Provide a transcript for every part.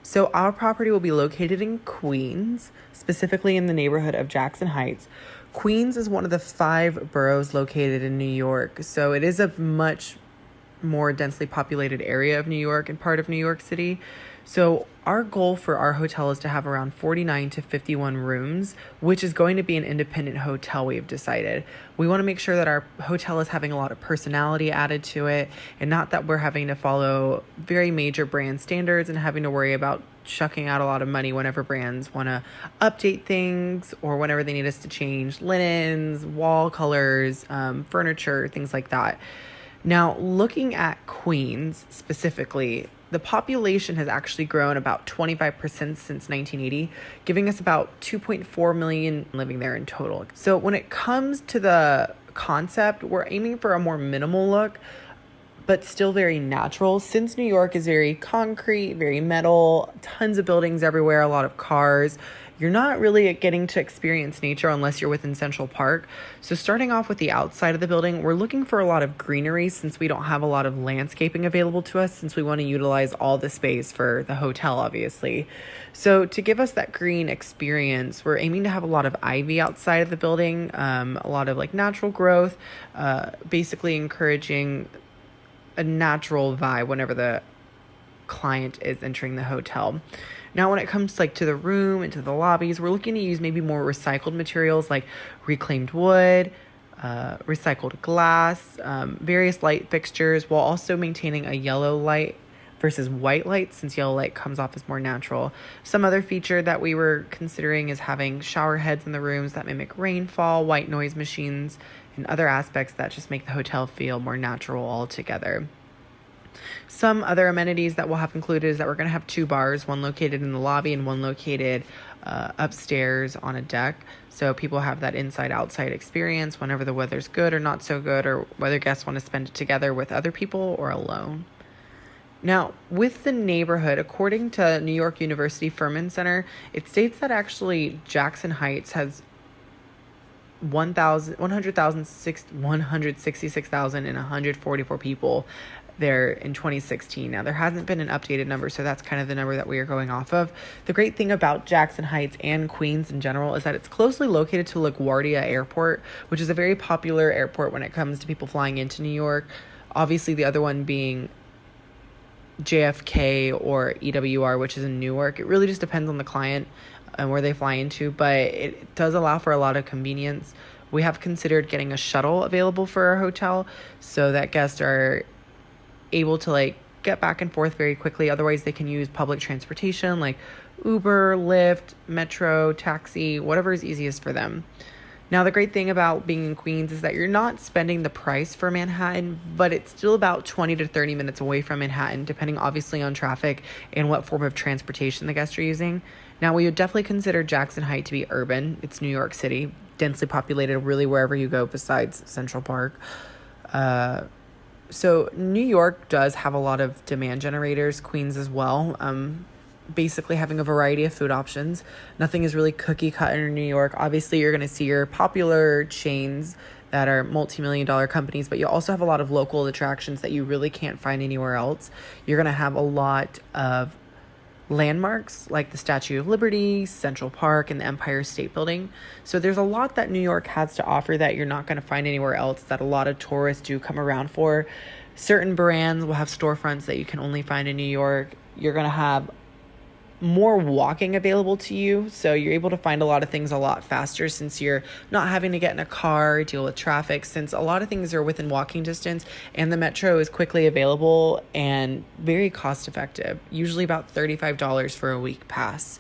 So our property will be located in Queens, specifically in the neighborhood of Jackson Heights. Queens is one of the 5 boroughs located in New York, so it is a much more densely populated area of New York and part of New York City. So our goal for our hotel is to have around 49 to 51 rooms, which is going to be an independent hotel, we've decided. We want to make sure that our hotel is having a lot of personality added to it, and not that we're having to follow very major brand standards and having to worry about shucking out a lot of money whenever brands want to update things or whenever they need us to change linens, wall colors, furniture, things like that. Now, looking at Queens specifically, the population has actually grown about 25% since 1980, giving us about 2.4 million living there in total. So, when it comes to the concept, we're aiming for a more minimal look, but still very natural. Since New York is very concrete, very metal, tons of buildings everywhere, a lot of cars, you're not really getting to experience nature unless you're within Central Park. So starting off with the outside of the building, we're looking for a lot of greenery since we don't have a lot of landscaping available to us, since we want to utilize all the space for the hotel, obviously. So to give us that green experience, we're aiming to have a lot of ivy outside of the building, a lot of like natural growth, basically encouraging a natural vibe whenever the client is entering the hotel. Now, when it comes to the room and to the lobbies, we're looking to use maybe more recycled materials like reclaimed wood, recycled glass, various light fixtures, while also maintaining a yellow light versus white light, since yellow light comes off as more natural. Some other feature that we were considering is having shower heads in the rooms that mimic rainfall, white noise machines, and other aspects that just make the hotel feel more natural altogether. Some other amenities that we'll have included is that we're going to have 2 bars, one located in the lobby and one located upstairs on a deck. So people have that inside-outside experience whenever the weather's good or not so good, or whether guests want to spend it together with other people or alone. Now, with the neighborhood, according to New York University Furman Center, it states that actually Jackson Heights has 166,144 people there in 2016. Now, there hasn't been an updated number, so that's kind of the number that we are going off of. The great thing about Jackson Heights and Queens in general is that it's closely located to LaGuardia Airport, which is a very popular airport when it comes to people flying into New York. Obviously, the other one being JFK or EWR, which is in Newark. It really just depends on the client and where they fly into, but it does allow for a lot of convenience. We have considered getting a shuttle available for our hotel so that guests are able to get back and forth very quickly. Otherwise, they can use public transportation like Uber, Lyft, Metro, taxi, whatever is easiest for them. Now, the great thing about being in Queens is that you're not spending the price for Manhattan, but it's still about 20 to 30 minutes away from Manhattan, depending obviously on traffic and what form of transportation the guests are using. Now, we would definitely consider Jackson Heights to be urban. It's New York City, densely populated really wherever you go besides Central Park. So New York does have a lot of demand generators, Queens as well. Basically having a variety of food options. Nothing is really cookie cutter in New York. Obviously, you're going to see your popular chains that are multi-million-dollar companies, but you also have a lot of local attractions that you really can't find anywhere else. You're going to have a lot of landmarks like the Statue of Liberty, Central Park, and the Empire State Building. So there's a lot that New York has to offer that you're not going to find anywhere else, that a lot of tourists do come around for. Certain brands will have storefronts that you can only find in New York. You're going to have more walking available to you, so you're able to find a lot of things a lot faster since you're not having to get in a car, deal with traffic, since a lot of things are within walking distance, and the metro is quickly available and very cost effective, usually about $35 for a week pass.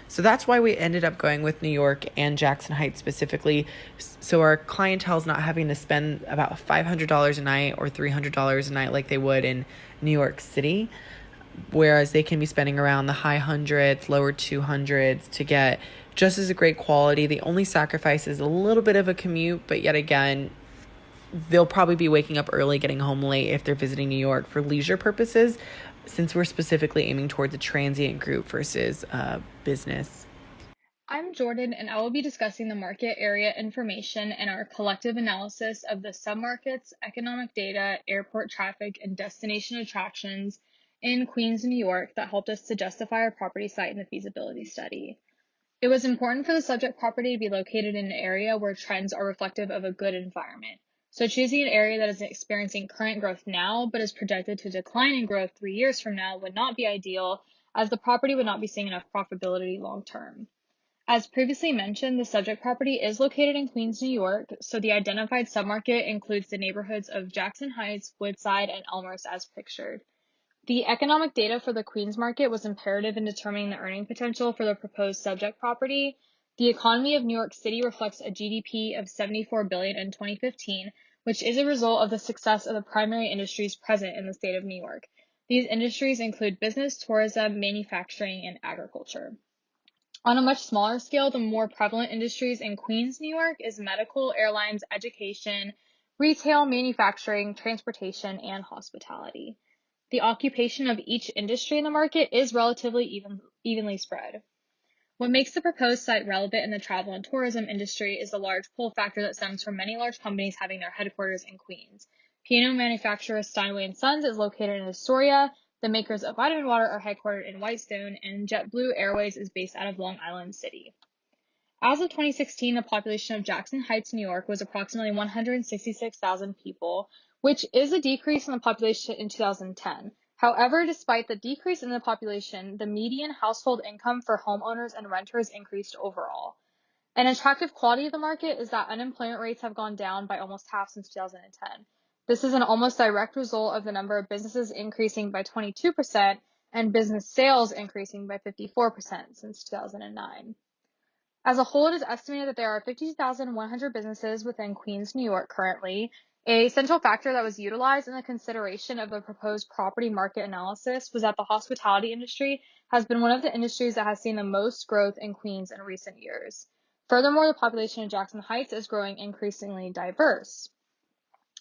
So that's why we ended up going with New York and Jackson Heights specifically, so our clientele is not having to spend about $500 a night or $300 a night like they would in New York City, whereas they can be spending around the high hundreds, lower 200s to get just as a great quality. The only sacrifice is a little bit of a commute, but yet again, they'll probably be waking up early, getting home late if they're visiting New York for leisure purposes, since we're specifically aiming towards a transient group versus business. I'm Jordan, and I will be discussing the market area information and our collective analysis of the submarkets, economic data, airport traffic, and destination attractions in Queens, New York that helped us to justify our property site in the feasibility study. It was important for the subject property to be located in an area where trends are reflective of a good environment. So choosing an area that is experiencing current growth now, but is projected to decline in growth 3 years from now would not be ideal, as the property would not be seeing enough profitability long term. As previously mentioned, the subject property is located in Queens, New York, so the identified submarket includes the neighborhoods of Jackson Heights, Woodside, and Elmhurst as pictured. The economic data for the Queens market was imperative in determining the earning potential for the proposed subject property. The economy of New York City reflects a GDP of $74 billion in 2015, which is a result of the success of the primary industries present in the state of New York. These industries include business, tourism, manufacturing, and agriculture. On a much smaller scale, the more prevalent industries in Queens, New York is medical, airlines, education, retail, manufacturing, transportation, and hospitality. The occupation of each industry in the market is relatively evenly spread. What makes the proposed site relevant in the travel and tourism industry is the large pull factor that stems from many large companies having their headquarters in Queens. Piano manufacturer Steinway & Sons is located in Astoria, the makers of vitamin water are headquartered in Whitestone, and JetBlue Airways is based out of Long Island City. As of 2016, the population of Jackson Heights, New York was approximately 166,000 people, which is a decrease in the population in 2010. However, despite the decrease in the population, the median household income for homeowners and renters increased overall. An attractive quality of the market is that unemployment rates have gone down by almost half since 2010. This is an almost direct result of the number of businesses increasing by 22% and business sales increasing by 54% since 2009. As a whole, it is estimated that there are 52,100 businesses within Queens, New York currently. A central factor that was utilized in the consideration of the proposed property market analysis was that the hospitality industry has been one of the industries that has seen the most growth in Queens in recent years. Furthermore, the population of Jackson Heights is growing increasingly diverse.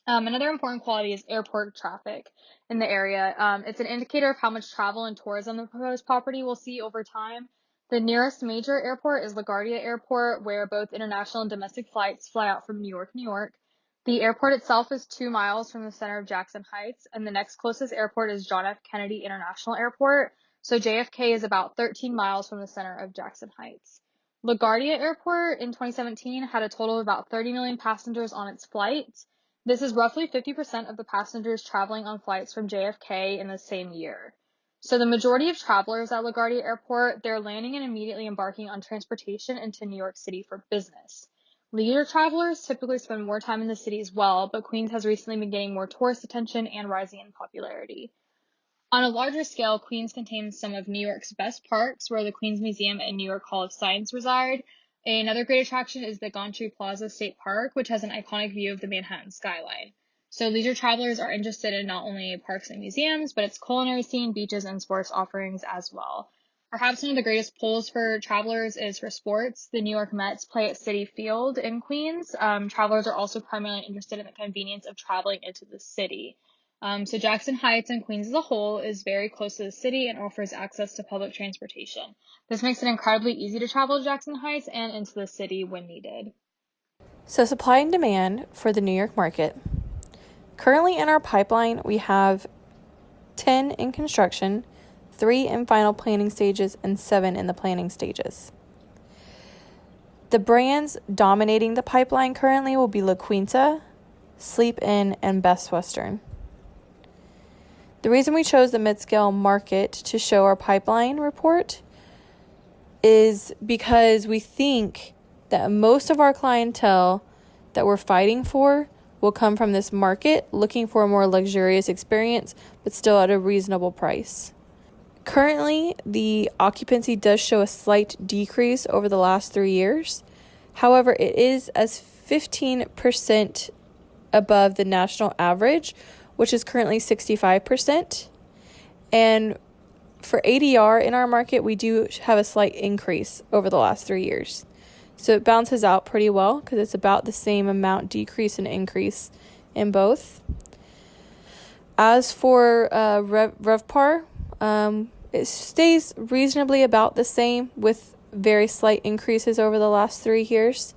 Another important quality is airport traffic in the area. It's an indicator of how much travel and tourism the proposed property will see over time. The nearest major airport is LaGuardia Airport, where both international and domestic flights fly out from New York, New York. The airport itself is 2 miles from the center of Jackson Heights, and the next closest airport is John F. Kennedy International Airport, so JFK is about 13 miles from the center of Jackson Heights. LaGuardia Airport in 2017 had a total of about 30 million passengers on its flights. This is roughly 50% of the passengers traveling on flights from JFK in the same year. So the majority of travelers at LaGuardia Airport, they're landing and immediately embarking on transportation into New York City for business. Leisure travelers typically spend more time in the city as well, but Queens has recently been getting more tourist attention and rising in popularity. On a larger scale, Queens contains some of New York's best parks, where the Queens Museum and New York Hall of Science reside. Another great attraction is the Gantry Plaza State Park, which has an iconic view of the Manhattan skyline. So leisure travelers are interested in not only parks and museums, but its culinary scene, beaches, and sports offerings as well. Perhaps one of the greatest pulls for travelers is for sports. The New York Mets play at Citi Field in Queens. Travelers are also primarily interested in the convenience of traveling into the city. So Jackson Heights and Queens as a whole is very close to the city and offers access to public transportation. This makes it incredibly easy to travel to Jackson Heights and into the city when needed. So supply and demand for the New York market. Currently in our pipeline, we have 10 in construction, 3 in final planning stages, and 7 in the planning stages. The brands dominating the pipeline currently will be La Quinta, Sleep Inn, and Best Western. The reason we chose the mid-scale market to show our pipeline report is because we think that most of our clientele that we're fighting for will come from this market looking for a more luxurious experience, but still at a reasonable price. Currently, the occupancy does show a slight decrease over the last 3 years. However, it is as 15% above the national average, which is currently 65%. And for ADR in our market, we do have a slight increase over the last 3 years. So it balances out pretty well because it's about the same amount decrease and increase in both. As for RevPAR, it stays reasonably about the same with very slight increases over the last 3 years.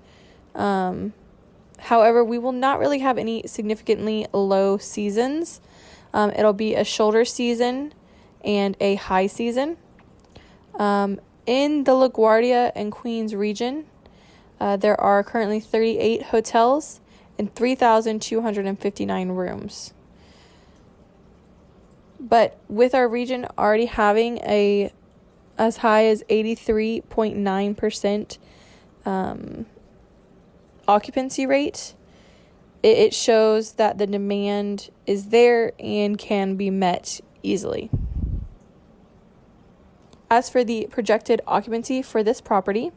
However, we will not really have any significantly low seasons. It'll be a shoulder season and a high season. In the LaGuardia and Queens region, there are currently 38 hotels and 3,259 rooms. But with our region already having as high as 83.9% occupancy rate, it shows that the demand is there and can be met easily. As for the projected occupancy for this property,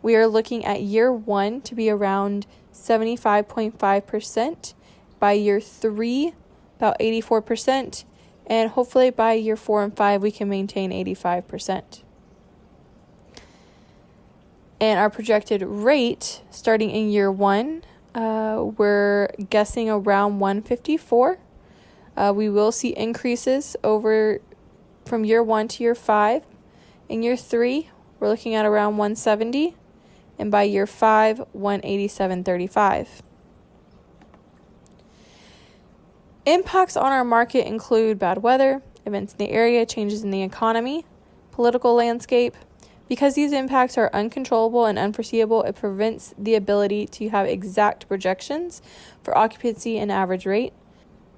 we are looking at year 1 to be around 75.5%, by year 3 about 84%, and hopefully by year 4 and 5 we can maintain 85%. And our projected rate starting in year 1, we're guessing around 154. We will see increases from year 1 to year 5. In year 3, we're looking at around 170, and by year 5, 187.35. Impacts on our market include bad weather, events in the area, changes in the economy, political landscape. Because these impacts are uncontrollable and unforeseeable, it prevents the ability to have exact projections for occupancy and average rate.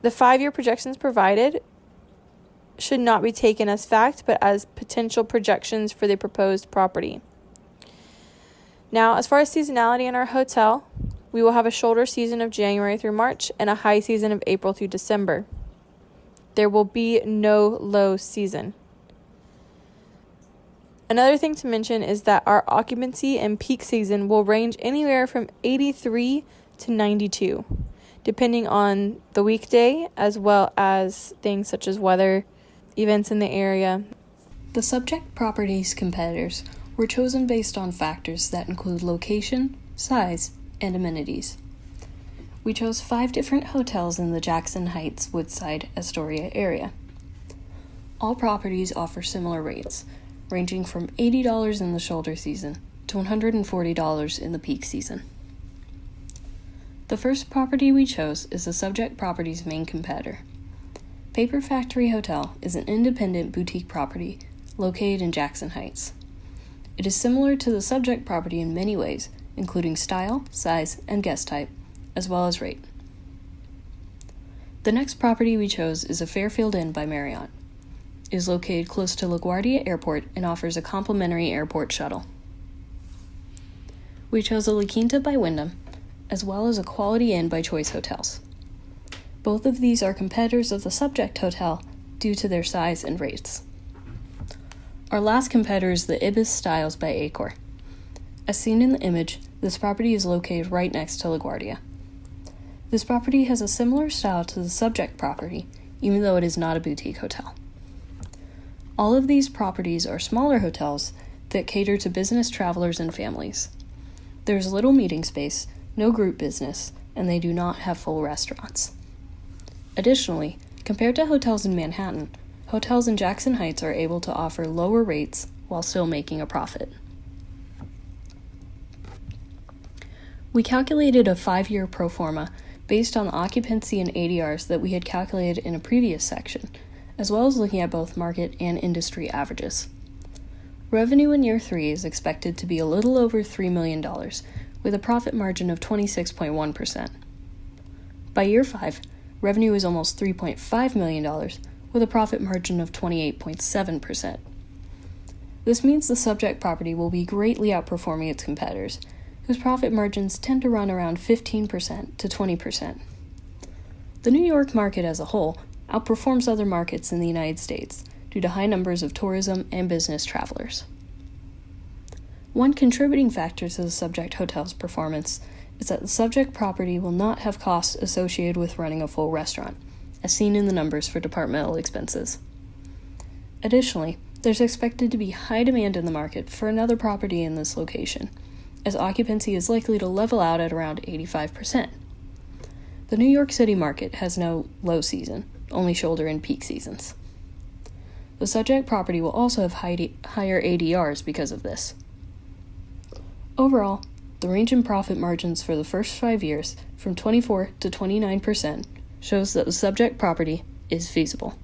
The 5-year projections provided should not be taken as fact, but as potential projections for the proposed property. Now, as far as seasonality in our hotel, we will have a shoulder season of January through March and a high season of April through December. There will be no low season. Another thing to mention is that our occupancy and peak season will range anywhere from 83 to 92, depending on the weekday, as well as things such as weather, events in the area. The subject property's competitors were chosen based on factors that include location, size, and amenities. We chose 5 different hotels in the Jackson Heights, Woodside, Astoria area. All properties offer similar rates, ranging from $80 in the shoulder season to $140 in the peak season. The first property we chose is the subject property's main competitor. Paper Factory Hotel is an independent boutique property located in Jackson Heights. It is similar to the subject property in many ways, including style, size, and guest type, as well as rate. The next property we chose is a Fairfield Inn by Marriott. It is located close to LaGuardia Airport and offers a complimentary airport shuttle. We chose a La Quinta by Wyndham, as well as a Quality Inn by Choice Hotels. Both of these are competitors of the subject hotel due to their size and rates. Our last competitor is the Ibis Styles by Accor. As seen in the image, this property is located right next to LaGuardia. This property has a similar style to the subject property, even though it is not a boutique hotel. All of these properties are smaller hotels that cater to business travelers and families. There's little meeting space, no group business, and they do not have full restaurants. Additionally, compared to hotels in Manhattan, hotels in Jackson Heights are able to offer lower rates while still making a profit. We calculated a 5-year pro forma based on the occupancy and ADRs that we had calculated in a previous section, as well as looking at both market and industry averages. Revenue in year 3 is expected to be a little over $3 million, with a profit margin of 26.1%. By year 5, revenue is almost $3.5 million, with a profit margin of 28.7%. This means the subject property will be greatly outperforming its competitors, whose profit margins tend to run around 15% to 20%. The New York market as a whole outperforms other markets in the United States due to high numbers of tourism and business travelers. One contributing factor to the subject hotel's performance is that the subject property will not have costs associated with running a full restaurant, as seen in the numbers for departmental expenses. Additionally, there's expected to be high demand in the market for another property in this location, as occupancy is likely to level out at around 85%. The New York City market has no low season, only shoulder and peak seasons. The subject property will also have higher ADRs because of this. Overall, the range in profit margins for the first 5 years, from 24 to 29%, shows that the subject property is feasible.